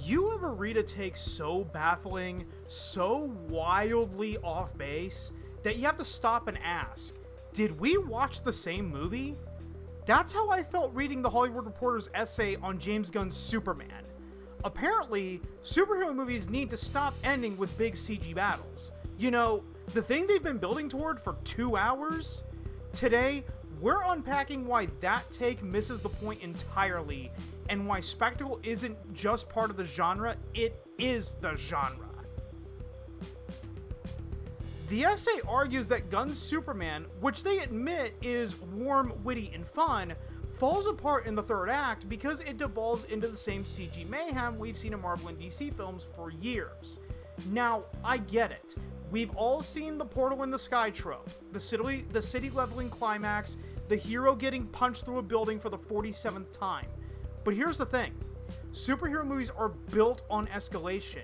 You ever read a take so baffling, so wildly off base, that you have to stop and ask, did we watch the same movie? That's how I felt reading the Hollywood Reporter's essay on James Gunn's Superman. Apparently, superhero movies need to stop ending with big CG battles. You know, the thing they've been building toward for 2 hours? Today, we're unpacking why that take misses the point entirely, and why spectacle isn't just part of the genre, it is the genre. The essay argues that Gunn's Superman, which they admit is warm, witty, and fun, falls apart in the third act because it devolves into the same CG mayhem we've seen in Marvel and DC films for years. Now, I get it. We've all seen the portal in the sky trope, the city leveling climax, the hero getting punched through a building for the 47th time. But here's the thing. Superhero movies are built on escalation.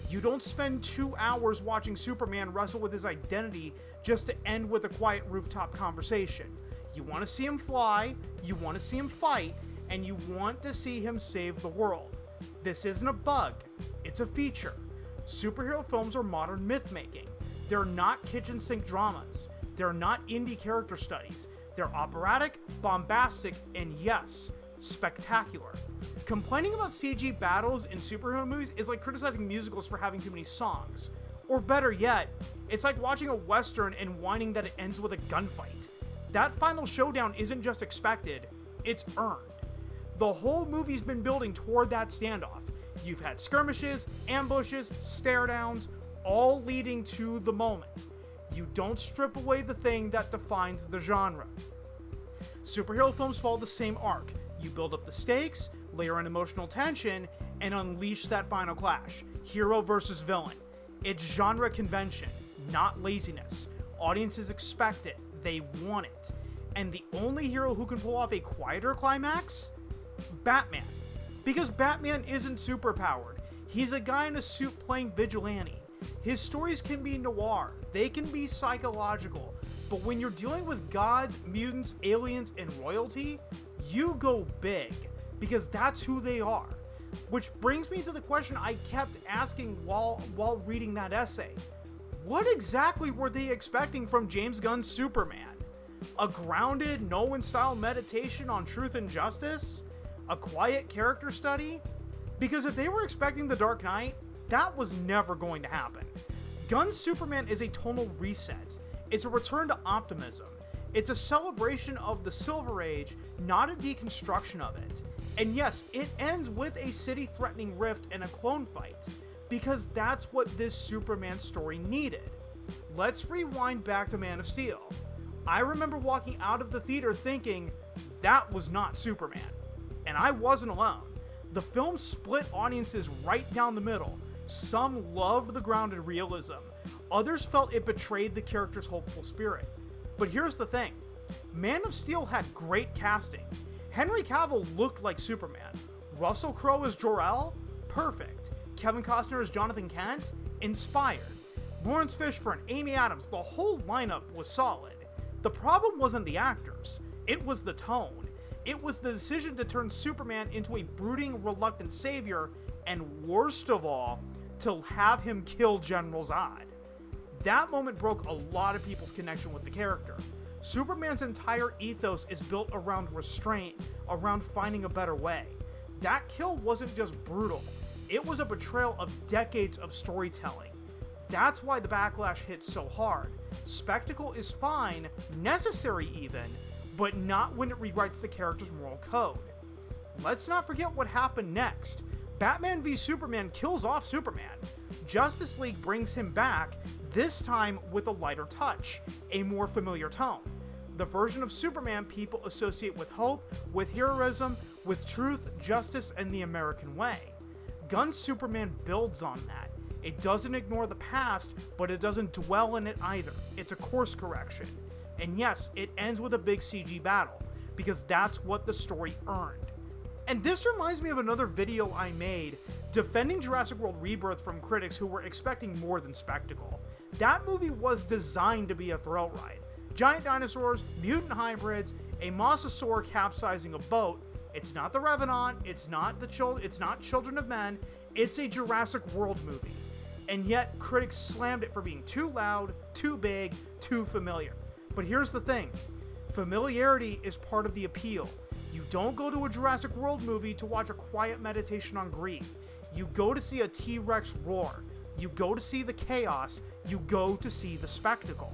You don't spend 2 hours watching Superman wrestle with his identity just to end with a quiet rooftop conversation. You want to see him fly, you want to see him fight, and you want to see him save the world. This isn't a bug, it's a feature. Superhero films are modern myth-making. They're not kitchen sink dramas. They're not indie character studies. They're operatic, bombastic, and yes, spectacular. Complaining about CG battles in superhero movies is like criticizing musicals for having too many songs. Or better yet, it's like watching a western and whining that it ends with a gunfight. That final showdown isn't just expected, it's earned. The whole movie's been building toward that standoff. You've had skirmishes, ambushes, stare downs, all leading to the moment. You don't strip away the thing that defines the genre. Superhero films follow the same arc. You build up the stakes, layer in emotional tension, and unleash that final clash. Hero versus villain. It's genre convention, not laziness. Audiences expect it. They want it. And the only hero who can pull off a quieter climax? Batman. Because Batman isn't superpowered. He's a guy in a suit playing vigilante. His stories can be noir. They can be psychological. But when you're dealing with gods, mutants, aliens, and royalty, you go big. Because that's who they are. Which brings me to the question I kept asking while reading that essay. What exactly were they expecting from James Gunn's Superman? A grounded, Nolan-style meditation on truth and justice? A quiet character study? Because if they were expecting The Dark Knight, that was never going to happen. Gunn's Superman is a tonal reset. It's a return to optimism. It's a celebration of the Silver Age, not a deconstruction of it. And yes, it ends with a city-threatening rift and a clone fight, because that's what this Superman story needed. Let's rewind back to Man of Steel. I remember walking out of the theater thinking, that was not Superman. And I wasn't alone. The film split audiences right down the middle. Some loved the grounded realism. Others felt it betrayed the character's hopeful spirit. But here's the thing. Man of Steel had great casting. Henry Cavill looked like Superman. Russell Crowe as Jor-El? Perfect. Kevin Costner as Jonathan Kent? Inspired. Lawrence Fishburne, Amy Adams, the whole lineup was solid. The problem wasn't the actors. It was the tone. It was the decision to turn Superman into a brooding, reluctant savior, and worst of all, to have him kill General Zod. That moment broke a lot of people's connection with the character. Superman's entire ethos is built around restraint, around finding a better way. That kill wasn't just brutal, it was a betrayal of decades of storytelling. That's why the backlash hits so hard. Spectacle is fine, necessary even, but not when it rewrites the character's moral code. Let's not forget what happened next. Batman v Superman kills off Superman. Justice League brings him back, this time with a lighter touch, a more familiar tone. The version of Superman people associate with hope, with heroism, with truth, justice, and the American way. Gunn's Superman builds on that. It doesn't ignore the past, but it doesn't dwell in it either. It's a course correction. And yes, it ends with a big CG battle, because that's what the story earned. And this reminds me of another video I made defending Jurassic World Rebirth from critics who were expecting more than spectacle. That movie was designed to be a thrill ride. Giant dinosaurs, mutant hybrids, a mosasaur capsizing a boat, It's not the Revenant. It's not Children of Men. It's a Jurassic World movie. And yet, critics slammed it for being too loud, too big, too familiar. But here's the thing. Familiarity is part of the appeal. You don't go to a Jurassic World movie to watch a quiet meditation on grief. You go to see a T-Rex roar. You go to see the chaos. You go to see the spectacle.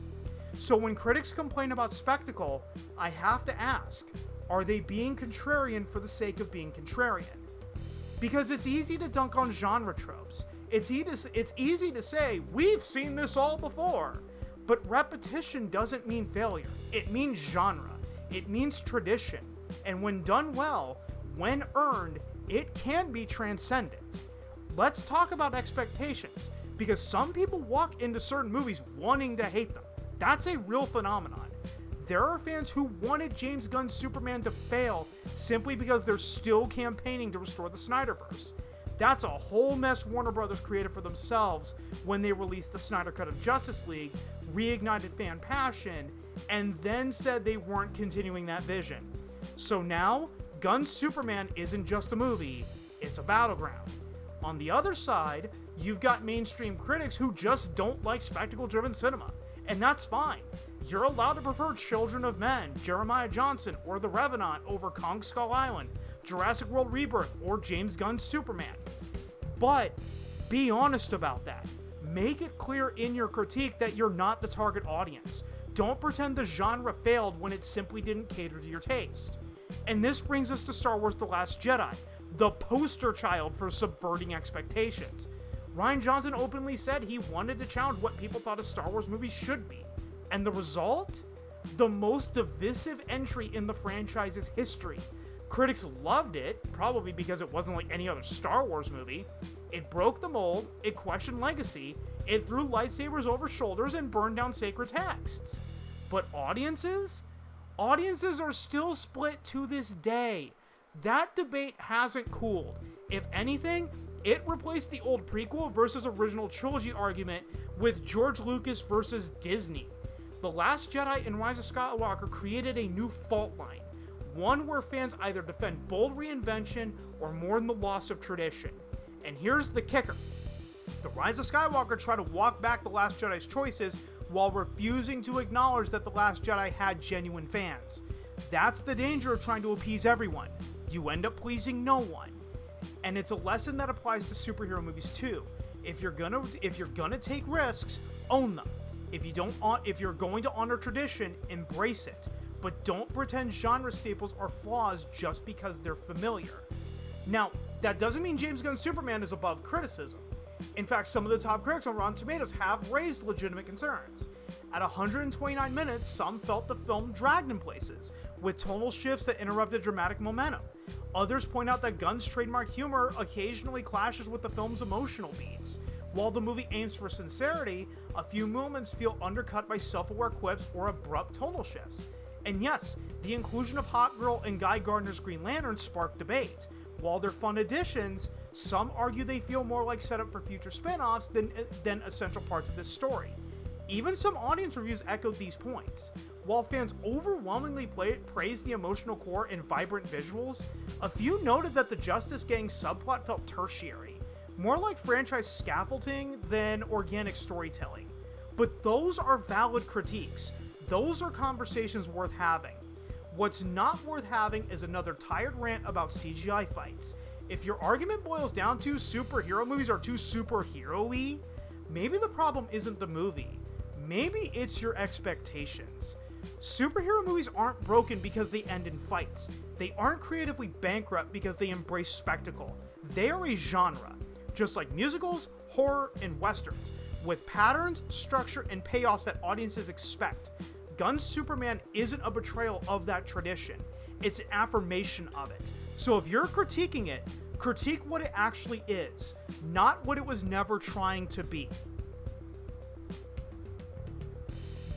So when critics complain about spectacle, I have to ask, are they being contrarian for the sake of being contrarian? Because it's easy to dunk on genre tropes. It's easy to say, we've seen this all before. But repetition doesn't mean failure. It means genre. It means tradition. And when done well, when earned, it can be transcendent. Let's talk about expectations, because some people walk into certain movies wanting to hate them. That's a real phenomenon. There are fans who wanted James Gunn's Superman to fail simply because they're still campaigning to restore the Snyderverse. That's a whole mess Warner Brothers created for themselves when they released the Snyder Cut of Justice League, reignited fan passion, and then said they weren't continuing that vision. So now, Gunn's Superman isn't just a movie, it's a battleground. On the other side, you've got mainstream critics who just don't like spectacle-driven cinema, and that's fine. You're allowed to prefer Children of Men, Jeremiah Johnson, or The Revenant over Kong Skull Island, Jurassic World Rebirth, or James Gunn's Superman. But be honest about that. Make it clear in your critique that you're not the target audience. Don't pretend the genre failed when it simply didn't cater to your taste. And this brings us to Star Wars The Last Jedi, the poster child for subverting expectations. Rian Johnson openly said he wanted to challenge what people thought a Star Wars movie should be. And the result? The most divisive entry in the franchise's history. Critics loved it, probably because it wasn't like any other Star Wars movie. It broke the mold, it questioned legacy, it threw lightsabers over shoulders and burned down sacred texts. But audiences? Audiences are still split to this day. That debate hasn't cooled. If anything, it replaced the old prequel versus original trilogy argument with George Lucas versus Disney. The Last Jedi and Rise of Skywalker created a new fault line, one where fans either defend bold reinvention or mourn the loss of tradition. And here's the kicker. The Rise of Skywalker tried to walk back The Last Jedi's choices while refusing to acknowledge that The Last Jedi had genuine fans. That's the danger of trying to appease everyone. You end up pleasing no one. And it's a lesson that applies to superhero movies too. If you're gonna take risks, own them. If you're going to honor tradition, embrace it. But don't pretend genre staples are flaws just because they're familiar. Now, that doesn't mean James Gunn's Superman is above criticism. In fact, some of the top critics on Rotten Tomatoes have raised legitimate concerns. At 129 minutes, some felt the film dragged in places, with tonal shifts that interrupted dramatic momentum. Others point out that Gunn's trademark humor occasionally clashes with the film's emotional beats. While the movie aims for sincerity, a few moments feel undercut by self-aware quips or abrupt tonal shifts. And yes, the inclusion of Hawkgirl and Guy Gardner's Green Lantern sparked debate. While they're fun additions, some argue they feel more like setup for future spin-offs than essential parts of this story. Even some audience reviews echoed these points. While fans overwhelmingly praised the emotional core and vibrant visuals, a few noted that the Justice Gang subplot felt tertiary, more like franchise scaffolding than organic storytelling. But those are valid critiques. Those are conversations worth having. What's not worth having is another tired rant about CGI fights. If your argument boils down to superhero movies are too superhero-y, maybe the problem isn't the movie. Maybe it's your expectations. Superhero movies aren't broken because they end in fights. They aren't creatively bankrupt because they embrace spectacle. They are a genre, just like musicals, horror, and westerns, with patterns, structure, and payoffs that audiences expect. Gunn's Superman isn't a betrayal of that tradition. It's an affirmation of it. So if you're critiquing it, critique what it actually is, not what it was never trying to be.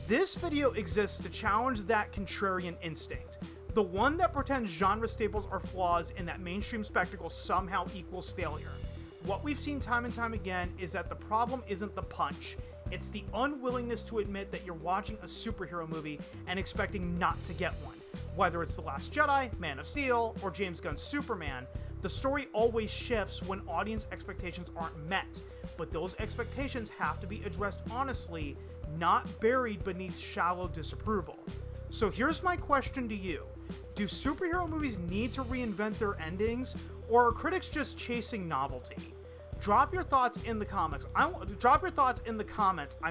This video exists to challenge that contrarian instinct, the one that pretends genre staples are flaws and that mainstream spectacle somehow equals failure. What we've seen time and time again is that the problem isn't the punch, it's the unwillingness to admit that you're watching a superhero movie and expecting not to get one. Whether it's The Last Jedi, Man of Steel, or James Gunn's Superman, the story always shifts when audience expectations aren't met, but those expectations have to be addressed honestly, not buried beneath shallow disapproval. So here's my question to you. Do superhero movies need to reinvent their endings, or are critics just chasing novelty? Drop your thoughts in the comments. I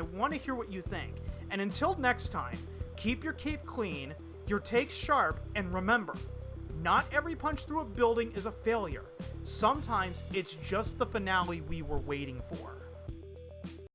want to hear what you think. And until next time, keep your cape clean, your takes sharp, and remember, not every punch through a building is a failure. Sometimes it's just the finale we were waiting for.